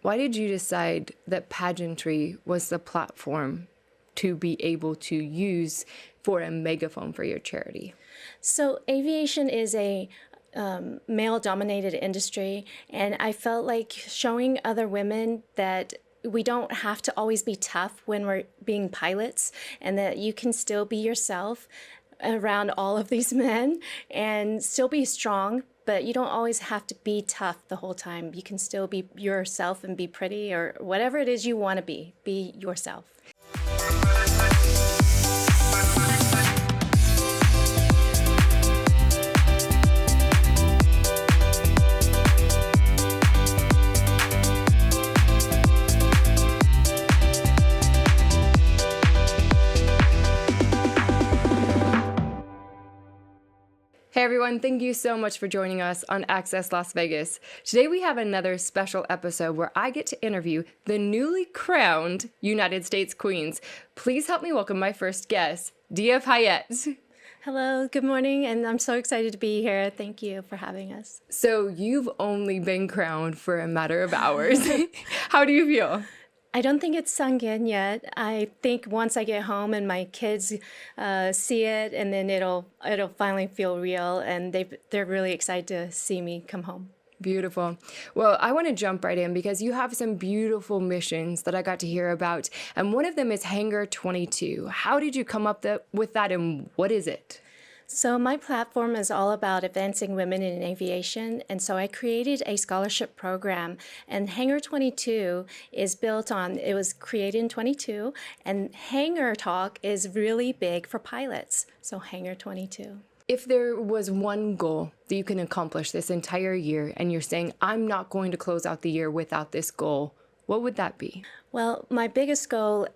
Why did you decide that pageantry was the platform to be able to use for a megaphone for your charity? So aviation is a male-dominated industry, and I felt like showing other women that we don't have to always be tough when we're being pilots, and that you can still be yourself around all of these men and still be strong, but you don't always have to be tough the whole time. You can still be yourself and be pretty, or whatever it is you want to be yourself. Hey everyone, thank you so much for joining us on Access Las Vegas. Today we have another special episode where I get to interview the newly crowned United States Queens. Please help me welcome my first guest, Payette. Hello, good morning, and I'm so excited to be here. Thank you for having us. So you've only been crowned for a matter of hours. How do you feel? I don't think it's sunk in yet. I think once I get home and my kids see it, and then it'll finally feel real, and they're really excited to see me come home. Beautiful. Well, I want to jump right in because you have some beautiful missions that I got to hear about, and one of them is Hangar 22. How did you come up with that, and what is it? So my platform is all about advancing women in aviation, and so I created a scholarship program, and Hangar 22 is built on, it was created in 22, and Hangar Talk is really big for pilots, so Hangar 22. If there was one goal that you can accomplish this entire year, and you're saying, I'm not going to close out the year without this goal, what would that be? Well, my biggest goal,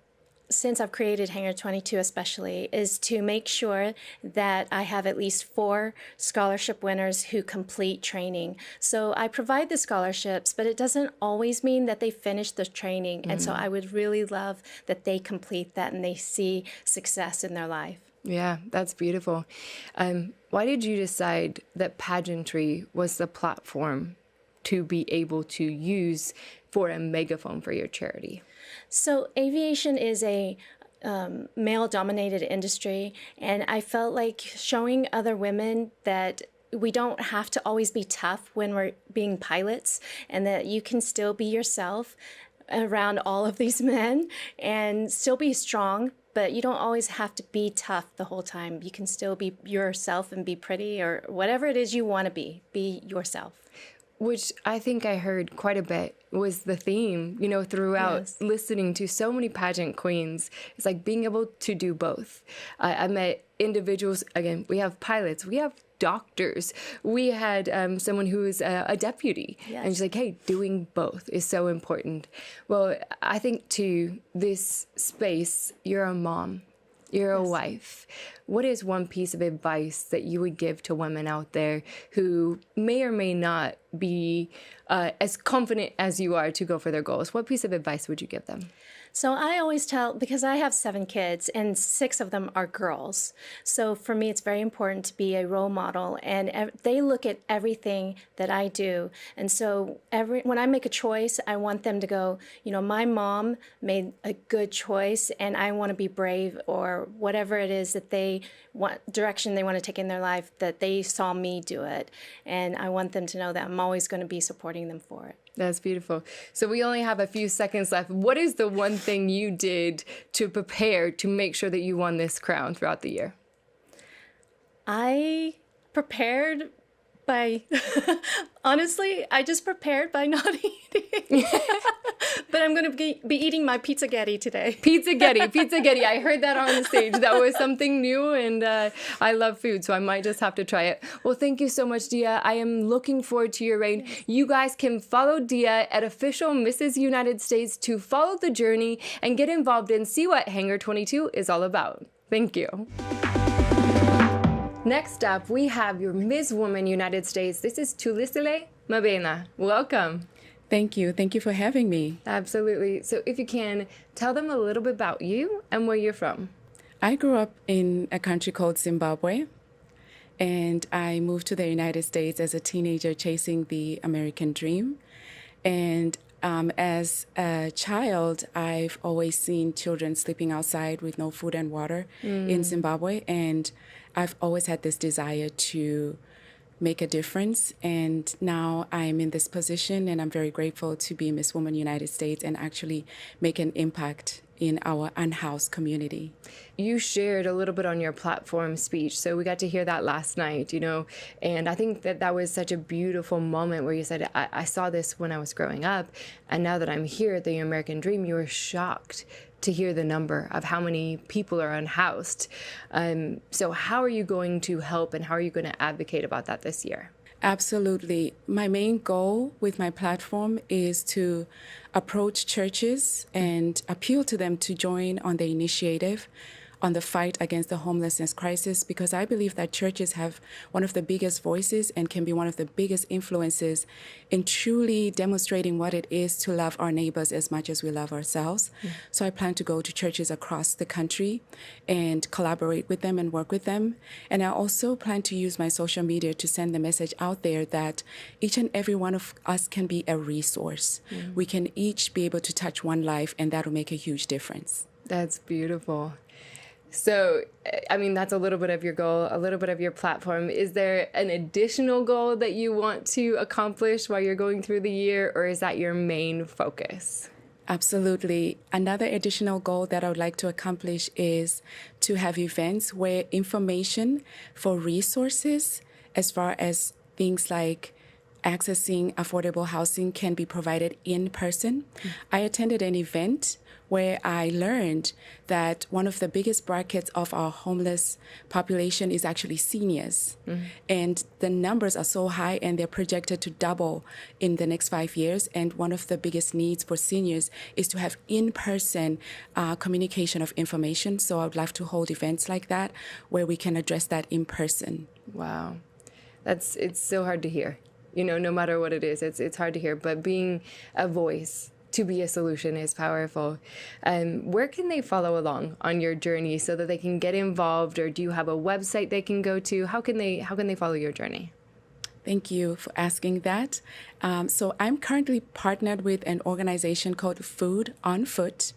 since I've created Hangar 22 especially, is to make sure that I have at least 4 scholarship winners who complete training. So I provide the scholarships, but it doesn't always mean that they finish the training. And so I would really love that they complete that and they see success in their life. Yeah, that's beautiful. Why did you decide that pageantry was the platform to be able to use for a megaphone for your charity? So aviation is a male-dominated industry, and I felt like showing other women that we don't have to always be tough when we're being pilots, and that you can still be yourself around all of these men and still be strong, but you don't always have to be tough the whole time. You can still be yourself and be pretty, or whatever it is you want to be yourself. Which I think I heard quite a bit was the theme, throughout listening to so many pageant queens. It's like being able to do both. I met individuals, again, we have pilots, we have doctors. We had someone who is a deputy. Yes. And she's like, hey, doing both is so important. Well, I think to this space, you're a mom. You're a wife. What is one piece of advice that you would give to women out there who may or may not be as confident as you are to go for their goals? What piece of advice would you give them? So I always tell, because I have 7 kids and 6 of them are girls. So for me, it's very important to be a role model, and they look at everything that I do. And so when I make a choice, I want them to go, my mom made a good choice and I want to be brave, or whatever it is that they want, direction they want to take in their life, that they saw me do it. And I want them to know that I'm always going to be supporting them for it. That's beautiful. So we only have a few seconds left. What is the one thing you did to prepare to make sure that you won this crown throughout the year? I prepared by, honestly, I just prepared by not eating. But I'm going to be eating my pizza-getti today. Pizza-getti. I heard that on the stage. That was something new, and I love food, so I might just have to try it. Well, thank you so much, Dia. I am looking forward to your reign. You guys can follow Dia at official Mrs. United States to follow the journey and get involved and see what Hangar 22 is all about. Thank you. Next up, we have your Miss Woman United States. This is Thulisile Mabhena. Welcome. Thank you. Thank you for having me. Absolutely. So if you can, tell them a little bit about you and where you're from. I grew up in a country called Zimbabwe, and I moved to the United States as a teenager chasing the American dream. And As a child, I've always seen children sleeping outside with no food and water in Zimbabwe, and I've always had this desire to make a difference. And now I'm in this position, and I'm very grateful to be Miss Woman United States and actually make an impact in our unhoused community. You shared a little bit on your platform speech, so we got to hear that last night, and I think that was such a beautiful moment where you said, I saw this when I was growing up, and now that I'm here at the American Dream, you were shocked to hear the number of how many people are unhoused. So how are you going to help, and how are you going to advocate about that this year? Absolutely. My main goal with my platform is to approach churches and appeal to them to join on the initiative on the fight against the homelessness crisis, because I believe that churches have one of the biggest voices and can be one of the biggest influences in truly demonstrating what it is to love our neighbors as much as we love ourselves. So I plan to go to churches across the country and collaborate with them and work with them. And I also plan to use my social media to send the message out there that each and every one of us can be a resource. We can each be able to touch one life, and that'll make a huge difference. That's beautiful. So, I mean, that's a little bit of your goal, a little bit of your platform. Is there an additional goal that you want to accomplish while you're going through the year, or is that your main focus? Absolutely. Another additional goal that I would like to accomplish is to have events where information for resources, as far as things like accessing affordable housing, can be provided in person. I attended an event where I learned that one of the biggest brackets of our homeless population is actually seniors. And the numbers are so high, and they're projected to double in the next 5 years. And one of the biggest needs for seniors is to have in-person communication of information. So I would love to hold events like that where we can address that in person. Wow. It's so hard to hear. No matter what it is, it's hard to hear. But being a voice to be a solution is powerful. Where can they follow along on your journey so that they can get involved, or do you have a website they can go to? How can they follow your journey? Thank you for asking that. So I'm currently partnered with an organization called Food on Foot,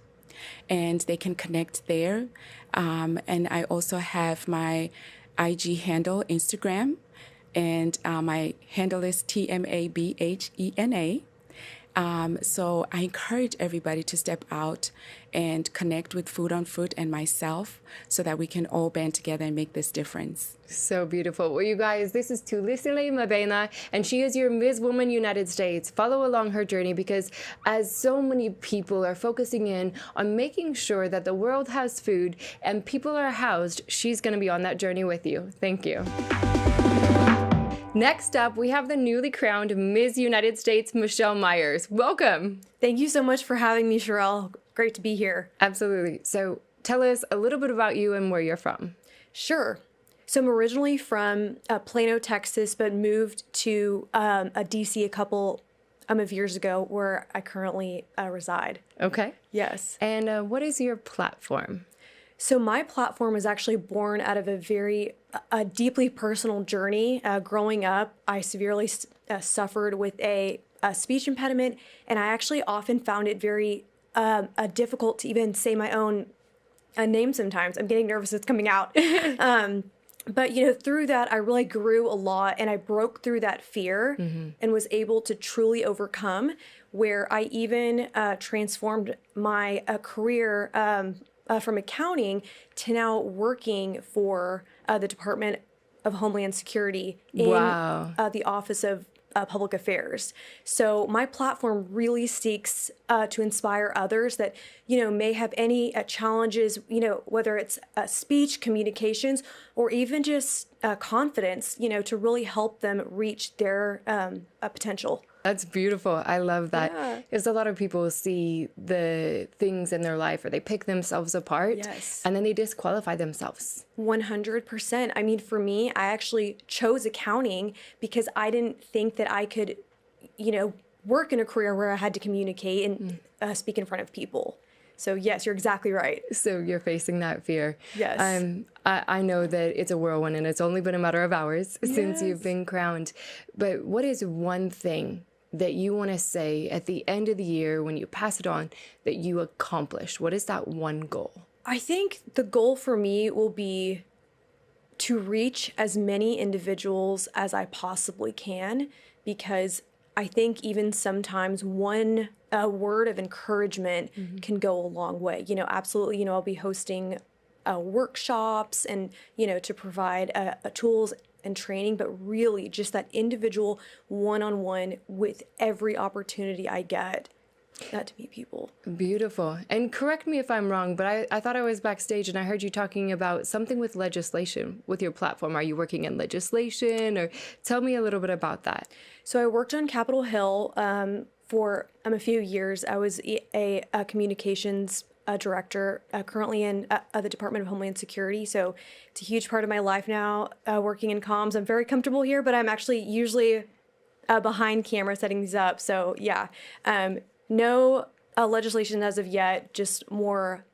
and they can connect there. And I also have my IG handle, Instagram, and my handle is TMABHENA. So I encourage everybody to step out and connect with Food on Foot and myself so that we can all band together and make this difference. So beautiful. Well, you guys, this is Thulisile Mabhena, and she is your Ms. Woman United States. Follow along her journey, because as so many people are focusing in on making sure that the world has food and people are housed, she's going to be on that journey with you. Thank you. Next up, we have the newly crowned Ms. United States, Michelle Myers. Welcome. Thank you so much for having me, Sharelle. Great to be here. Absolutely. So tell us a little bit about you and where you're from. Sure. So I'm originally from Plano, Texas, but moved to DC a couple of years ago, where I currently reside. Okay. Yes. And what is your platform? So my platform was actually born out of a very deeply personal journey. Growing up, I severely suffered with a speech impediment, and I actually often found it very difficult to even say my own name sometimes. I'm getting nervous it's coming out. But, through that, I really grew a lot, and I broke through that fear and was able to truly overcome, where I even transformed my career from accounting to now working for the Department of Homeland Security in the Office of Public Affairs. So my platform really seeks to inspire others that, may have any challenges, whether it's speech, communications, or even just confidence, to really help them reach their potential. That's beautiful. I love that. Yeah. Because a lot of people see the things in their life, or they pick themselves apart, Yes. and then they disqualify themselves. 100%. I mean, for me, I actually chose accounting because I didn't think that I could, work in a career where I had to communicate and speak in front of people. So yes, you're exactly right. So you're facing that fear. Yes. I know that it's a whirlwind, and it's only been a matter of hours since you've been crowned. But what is one thing that you want to say at the end of the year when you pass it on that you accomplished? What is that one goal? I think the goal for me will be to reach as many individuals as I possibly can, because I think even sometimes one word of encouragement can go a long way. Absolutely, I'll be hosting workshops and, to provide tools and training, but really just that individual one-on-one with every opportunity I get to meet people. Beautiful. And correct me if I'm wrong, but I thought I was backstage and I heard you talking about something with legislation with your platform. Are you working in legislation, or tell me a little bit about that? So I worked on Capitol Hill for a few years. I was a communications director currently in the Department of Homeland Security. So it's a huge part of my life now, working in comms. I'm very comfortable here, but I'm actually usually behind camera setting these up. So yeah, no legislation as of yet, just more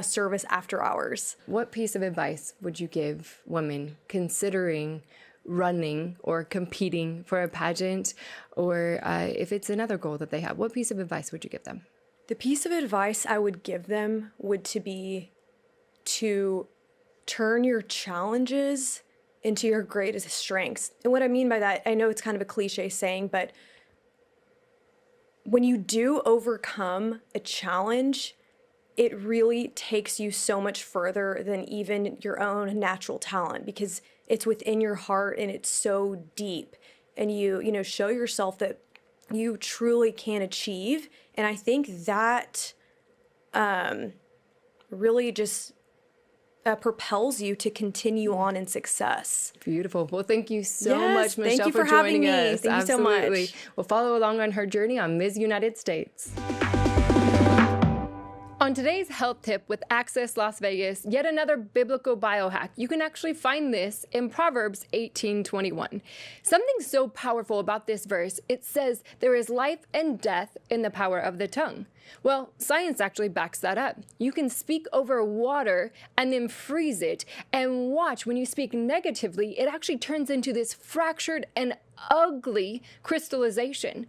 service after hours. What piece of advice would you give women considering running or competing for a pageant, or if it's another goal that they have, what piece of advice would you give them? The piece of advice I would give them would be to turn your challenges into your greatest strengths. And what I mean by that, I know it's kind of a cliche saying, but when you do overcome a challenge, it really takes you so much further than even your own natural talent, because it's within your heart and it's so deep, and you show yourself that you truly can achieve. And I think that really just propels you to continue on in success. Beautiful. Well, thank you so much, Michelle, thank you for having joining me. us. Thank Absolutely. you so much. We'll follow along on her journey on Ms. United States. On today's health tip with Access Las Vegas, yet another biblical biohack. You can actually find this in Proverbs 18:21. Something so powerful about this verse, it says there is life and death in the power of the tongue. Well, science actually backs that up. You can speak over water and then freeze it, and watch when you speak negatively, it actually turns into this fractured and ugly crystallization.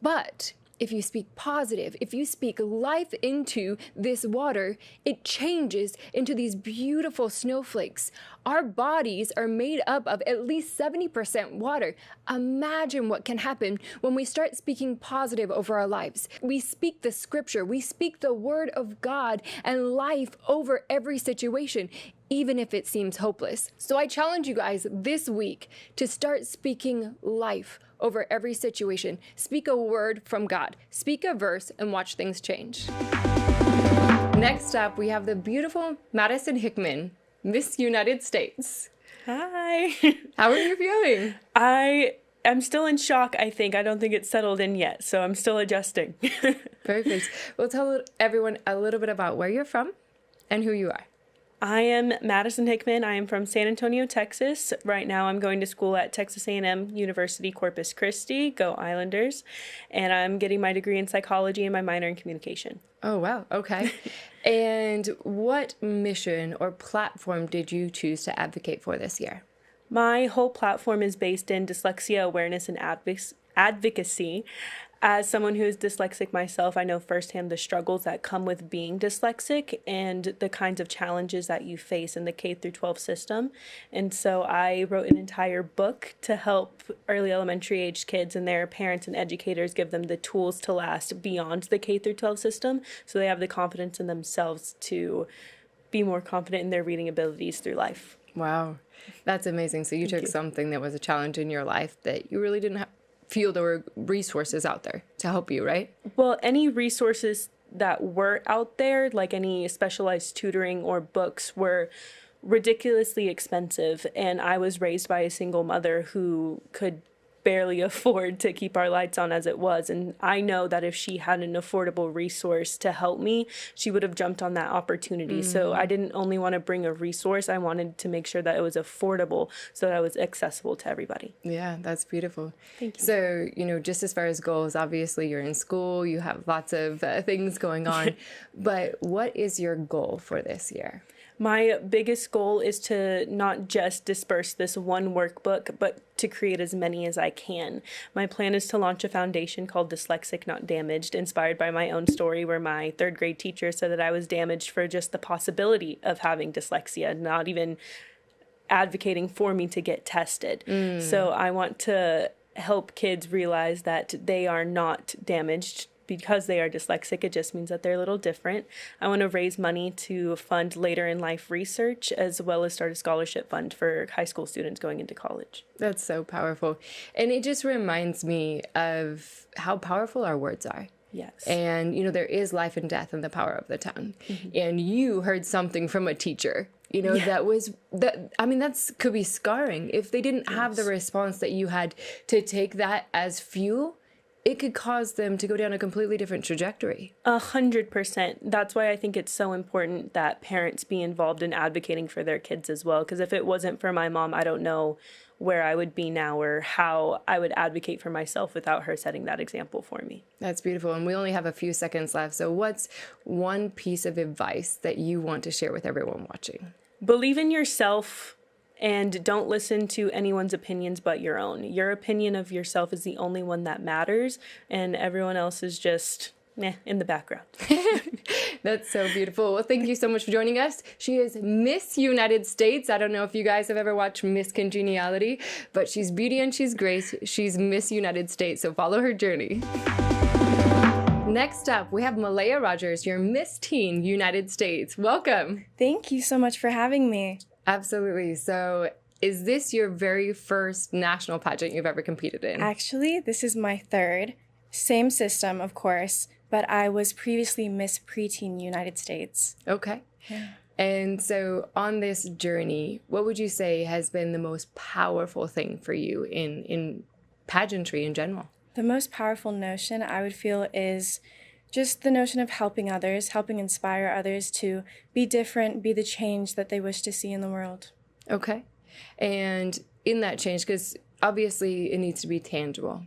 But if you speak positive, if you speak life into this water, it changes into these beautiful snowflakes. Our bodies are made up of at least 70% water. Imagine what can happen when we start speaking positive over our lives. We speak the scripture, we speak the word of God and life over every situation, even if it seems hopeless. So I challenge you guys this week to start speaking life over every situation. Speak a word from God. Speak a verse and watch things change. Next up, we have the beautiful Madison Hickman, Miss United States. Hi. How are you feeling? I'm still in shock, I think. I don't think it's settled in yet, so I'm still adjusting. Perfect. Well, tell everyone a little bit about where you're from and who you are. I am Madison Hickman. I am from San Antonio, Texas. Right now I'm going to school at Texas A&M University Corpus Christi. Go Islanders. And I'm getting my degree in psychology and my minor in communication. Oh, wow. Okay. And what mission or platform did you choose to advocate for this year? My whole platform is based in dyslexia awareness and advocacy. As someone who is dyslexic myself, I know firsthand the struggles that come with being dyslexic and the kinds of challenges that you face in the K-12 system. And so I wrote an entire book to help early elementary age kids and their parents and educators, give them the tools to last beyond the K-12 system, so they have the confidence in themselves to be more confident in their reading abilities through life. Wow. That's amazing. So you took something that was a challenge in your life that you really didn't feel there were resources out there to help you, right? Well, any resources that were out there, like any specialized tutoring or books, were ridiculously expensive. And I was raised by a single mother who could barely afford to keep our lights on as it was. And I know that if she had an affordable resource to help me, she would have jumped on that opportunity. So I didn't only want to bring a resource, I wanted to make sure that it was affordable so that it was accessible to everybody. Yeah, that's beautiful. Thank you. So, just as far as goals, obviously you're in school, you have lots of things going on, but what is your goal for this year? My biggest goal is to not just disperse this one workbook, but to create as many as I can. My plan is to launch a foundation called Dyslexic Not Damaged, inspired by my own story where my third grade teacher said that I was damaged for just the possibility of having dyslexia, not even advocating for me to get tested. So I want to help kids realize that they are not damaged because they are dyslexic. It just means that they're a little different. I want to raise money to fund later in life research, as well as start a scholarship fund for high school students going into college. That's so powerful. And it just reminds me of how powerful our words are. Yes. And, you know, there is life and death in the power of the tongue. And you heard something from a teacher, you know, that could be scarring. If they didn't have the response that you had to take that as fuel, it could cause them to go down a completely different trajectory. 100%. That's why I think it's so important that parents be involved in advocating for their kids as well. Because if it wasn't for my mom, I don't know where I would be now or how I would advocate for myself without her setting that example for me. That's beautiful. And we only have a few seconds left. So what's one piece of advice that you want to share with everyone watching? Believe in yourself and don't listen to anyone's opinions but your own. Your opinion of yourself is the only one that matters, and everyone else is just in the background. That's so beautiful. Well, thank you so much for joining us. She is Miss United States. I don't know if you guys have ever watched Miss Congeniality, but she's beauty and she's grace. She's Miss United States, so follow her journey. Next up, we have Malaya Rogers, your Miss Teen United States. Welcome. Thank you so much for having me. Absolutely. So is this your very first national pageant you've ever competed in? Actually, this is my third. Same system, of course, but I was previously Miss Preteen United States. Okay. Yeah. And so on this journey, what would you say has been the most powerful thing for you in pageantry in general? The most powerful notion I would feel is just the notion of helping others, helping inspire others to be different, be the change that they wish to see in the world. Okay. And in that change, because obviously it needs to be tangible,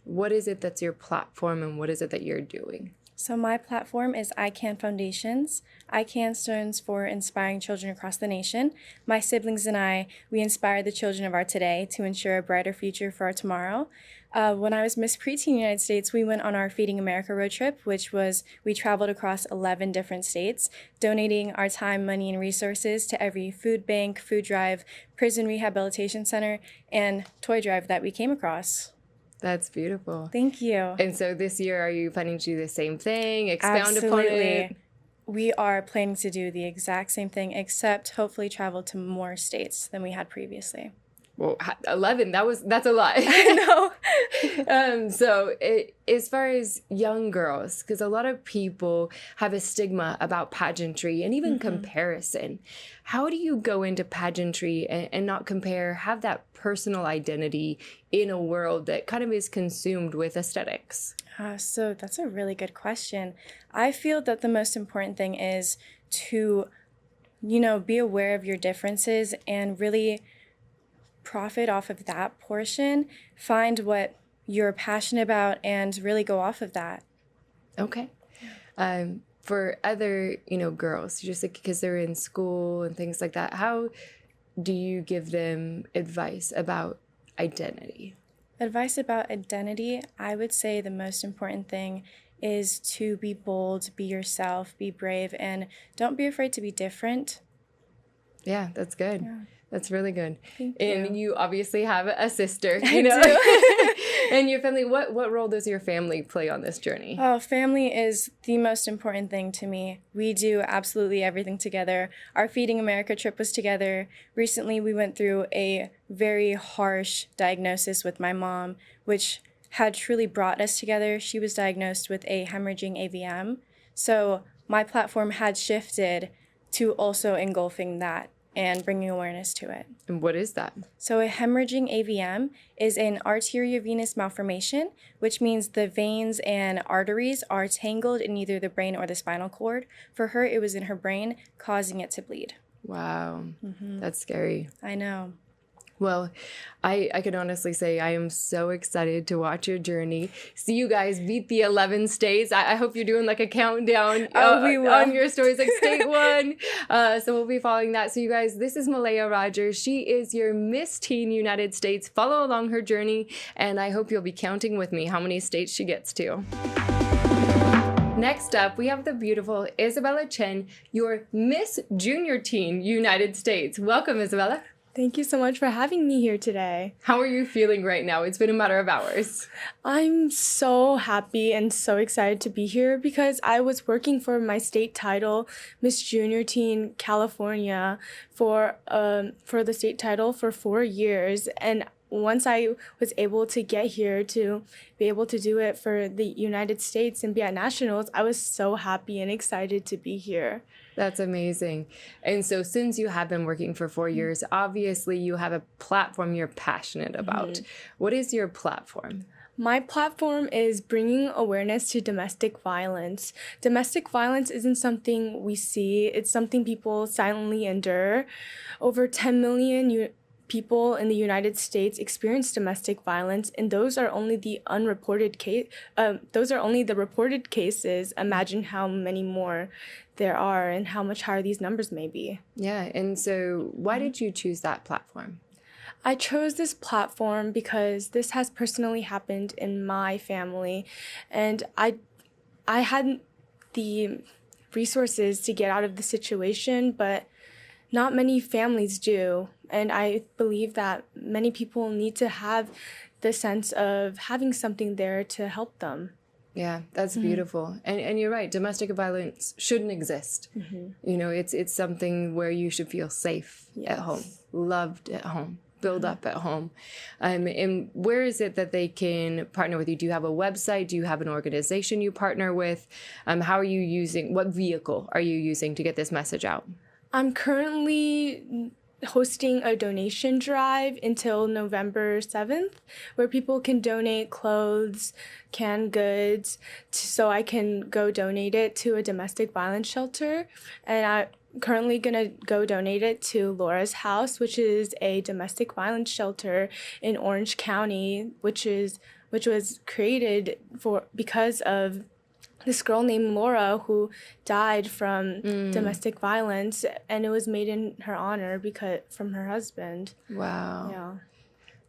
what is it that's your platform and what is it that you're doing? So my platform is I Can Foundations. I Can stands for Inspiring Children Across the Nation. My siblings and I, we inspire the children of our today to ensure a brighter future for our tomorrow. When I was Miss Preteen United States, we went on our Feeding America road trip, which was we traveled across 11 different states, donating our time, money, and resources to every food bank, food drive, prison rehabilitation center, and toy drive that we came across. That's beautiful. Thank you. And so this year, are you planning to do the same thing? Expound Absolutely. upon it? We are planning to do the exact same thing, except hopefully travel to more states than we had previously. Well, 11, that's a lot. I know. So as far as young girls, because a lot of people have a stigma about pageantry and even comparison. How do you go into pageantry and not compare, have that personal identity in a world that kind of is consumed with aesthetics? So that's a really good question. I feel that the most important thing is to, be aware of your differences and really profit off of that portion, find what you're passionate about and really go off of that. Okay. For other, girls, just because they're in school and things like that, how do you give them advice about identity? Advice about identity, I would say the most important thing is to be bold, be yourself, be brave, and don't be afraid to be different. Yeah, that's good. Yeah. That's really good. Thank you. And you obviously have a sister, I do. And your family, what role does your family play on this journey? Oh, family is the most important thing to me. We do absolutely everything together. Our Feeding America trip was together. Recently, we went through a very harsh diagnosis with my mom, which had truly brought us together. She was diagnosed with a hemorrhaging AVM. So my platform had shifted to also engulfing that and bringing awareness to it. And what is that? So a hemorrhaging AVM is an arteriovenous malformation, which means the veins and arteries are tangled in either the brain or the spinal cord. For her, it was in her brain, causing it to bleed. Wow. That's scary. I know. Well, I can honestly say I am so excited to watch your journey. See you guys beat the 11 states. I hope you're doing like a countdown We will. on your stories, like state one. So we'll be following that. So you guys, this is Malaya Rogers. She is your Miss Teen United States. Follow along her journey, and I hope you'll be counting with me how many states she gets to. Next up, we have the beautiful Isabella Chen, your Miss Junior Teen United States. Welcome, Isabella. Thank you so much for having me here today. How are you feeling right now? It's been a matter of hours. I'm so happy and so excited to be here because I was working for my state title, Miss Junior Teen California, for the state title for 4 years. And once I was able to get here to be able to do it for the United States and be at nationals, I was so happy and excited to be here. That's amazing. And so since you have been working for 4 years, obviously you have a platform you're passionate about. Mm-hmm. What is your platform? My platform is bringing awareness to domestic violence. Domestic violence isn't something we see. It's something people silently endure. Over 10 million people in the United States experience domestic violence, and those are only the reported cases. Imagine how many more there are and how much higher these numbers may be. Yeah, and so why did you choose that platform? I chose this platform because this has personally happened in my family, and I had the resources to get out of the situation, but not many families do. And I believe that many people need to have the sense of having something there to help them. Yeah, that's beautiful. And you're right, domestic violence shouldn't exist. You know, it's something where you should feel safe at home, loved at home, build up at home. And where is it that they can partner with you? Do you have a website? Do you have an organization you partner with? How are you using, what vehicle are you using to get this message out? I'm currently hosting a donation drive until November 7th, where people can donate clothes, canned goods, so I can go donate it to a domestic violence shelter. And I'm currently going to go donate it to Laura's House, which is a domestic violence shelter in Orange County, which was created because of this girl named Laura who died from domestic violence, and it was made in her honor from her husband. Wow. Yeah.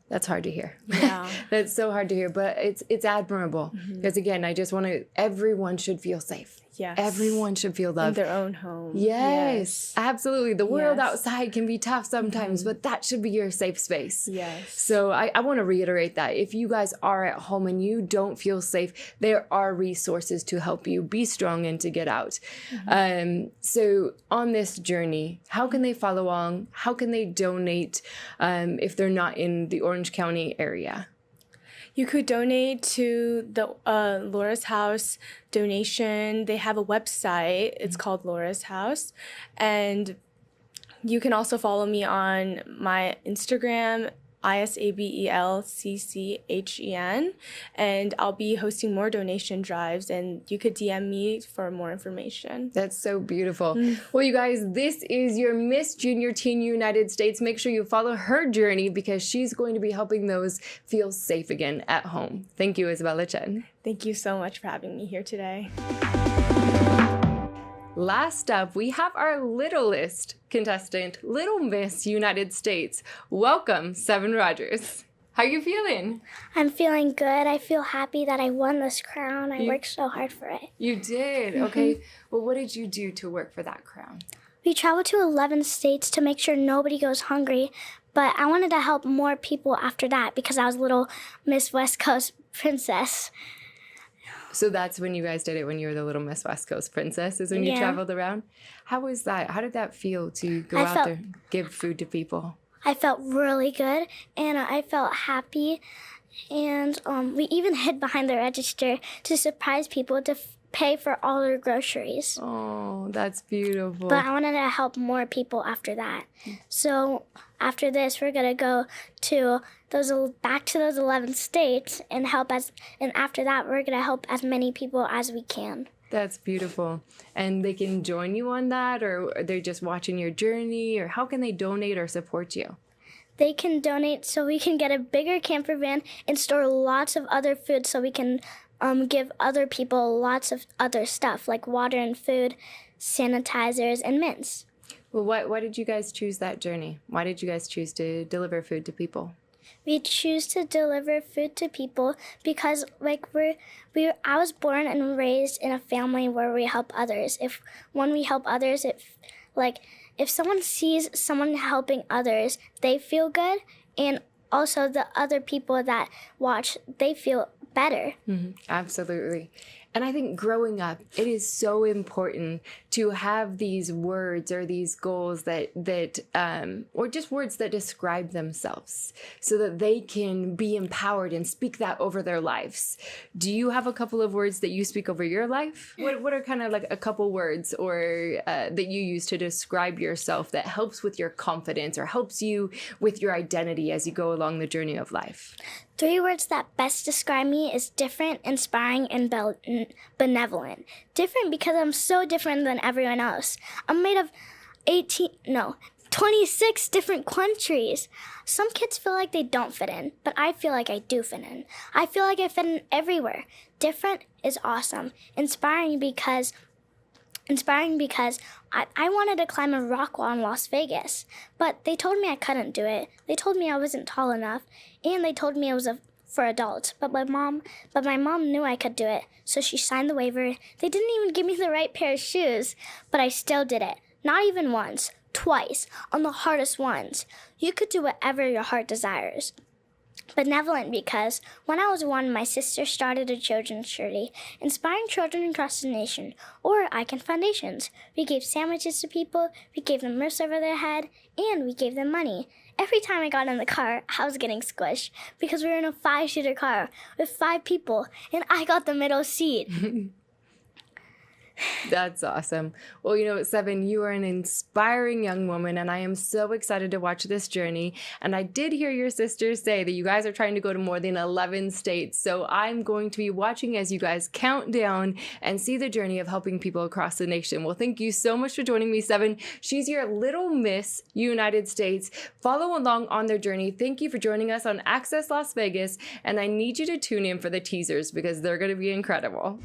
That's hard to hear. Yeah. That's so hard to hear, but it's admirable. Because again, I just want to, everyone should feel safe. Yes. Everyone should feel loved. In their own home. Yes. Absolutely. The world outside can be tough sometimes, but that should be your safe space. Yes. So I want to reiterate that. If you guys are at home and you don't feel safe, there are resources to help you be strong and to get out. So on this journey, how can they follow along? How can they donate if they're not in the Orange County area? You could donate to the Laura's House donation. They have a website. It's called Laura's House. And you can also follow me on my Instagram, ISABELCCHEN. And I'll be hosting more donation drives, and you could DM me for more information. That's so beautiful. Well, you guys, this is your Miss Junior Teen United States. Make sure you follow her journey because she's going to be helping those feel safe again at home. Thank you, Isabella Chen. Thank you so much for having me here today. Last up, we have our littlest contestant, Little Miss United States. Welcome, Seven Rogers. How are you feeling? I'm feeling good. I feel happy that I won this crown. I worked so hard for it. You did? Okay. Well, what did you do to work for that crown? We traveled to 11 states to make sure nobody goes hungry, but I wanted to help more people after that because I was little Miss West Coast Princess. So that's when you guys did it, when you were the Little Miss West Coast Princess, is when you traveled around? How was that? How did that feel to go out there, give food to people? I felt really good, and I felt happy, and we even hid behind the register to surprise people to pay for all their groceries. Oh, that's beautiful. But I wanted to help more people after that. So after this, we're gonna go to back to those 11 states and and after that, we're gonna help as many people as we can. That's beautiful. And they can join you on that, or they're just watching your journey, or how can they donate or support you? they can donate so we can get a bigger camper van and store lots of other food so we can give other people lots of other stuff like water and food, sanitizers, and mints. Well, why did you guys choose that journey? Why did you guys choose to deliver food to people? We choose to deliver food to people because I was born and raised in a family where we help others. When we help others, if someone sees someone helping others, they feel good, and also the other people that watch, they feel better. Mm-hmm. Absolutely. And I think growing up, it is so important to have these words or these goals or just words that describe themselves so that they can be empowered and speak that over their lives. Do you have a couple of words that you speak over your life? What are kind of like a couple words or that you use to describe yourself that helps with your confidence or helps you with your identity as you go along the journey of life? 3 words that best describe me is different, inspiring, and benevolent. Different because I'm so different than everyone else. I'm made of 26 different countries. Some kids feel like they don't fit in, but I feel like I do fit in. I feel like I fit in everywhere. Different is awesome. Inspiring because I wanted to climb a rock wall in Las Vegas, but they told me I couldn't do it. They told me I wasn't tall enough, and they told me it was for adults. But my mom knew I could do it, so she signed the waiver. They didn't even give me the right pair of shoes, but I still did it. Not even once, twice, on the hardest ones. You could do whatever your heart desires. Benevolent because when I was 1, my sister started a children's charity, inspiring children across the nation, or Icon Foundations. We gave sandwiches to people, we gave them roofs over their head, and we gave them money. Every time I got in the car, I was getting squished because we were in a 5-seater car with 5 people, and I got the middle seat. That's awesome. Well, 7, you are an inspiring young woman, and I am so excited to watch this journey. And I did hear your sisters say that you guys are trying to go to more than 11 states. So I'm going to be watching as you guys count down and see the journey of helping people across the nation. Well, thank you so much for joining me, 7. She's your little Miss United States. Follow along on their journey. Thank you for joining us on Access Las Vegas. And I need you to tune in for the teasers because they're going to be incredible.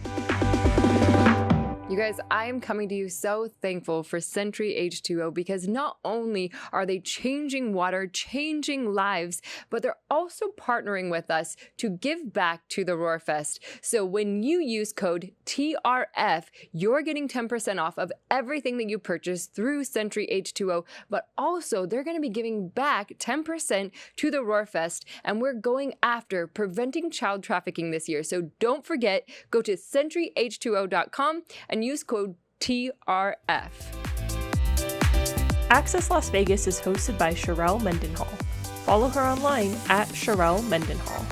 You guys, I am coming to you so thankful for Century H2O because not only are they changing water, changing lives, but they're also partnering with us to give back to the Roarfest. So when you use code TRF, you're getting 10% off of everything that you purchase through Century H2O, but also they're going to be giving back 10% to the Roarfest, and we're going after preventing child trafficking this year. So don't forget, go to centuryh2o.com and use code TRF. Access Las Vegas is hosted by Sharelle Mendenhall. Follow her online at Sharelle Mendenhall.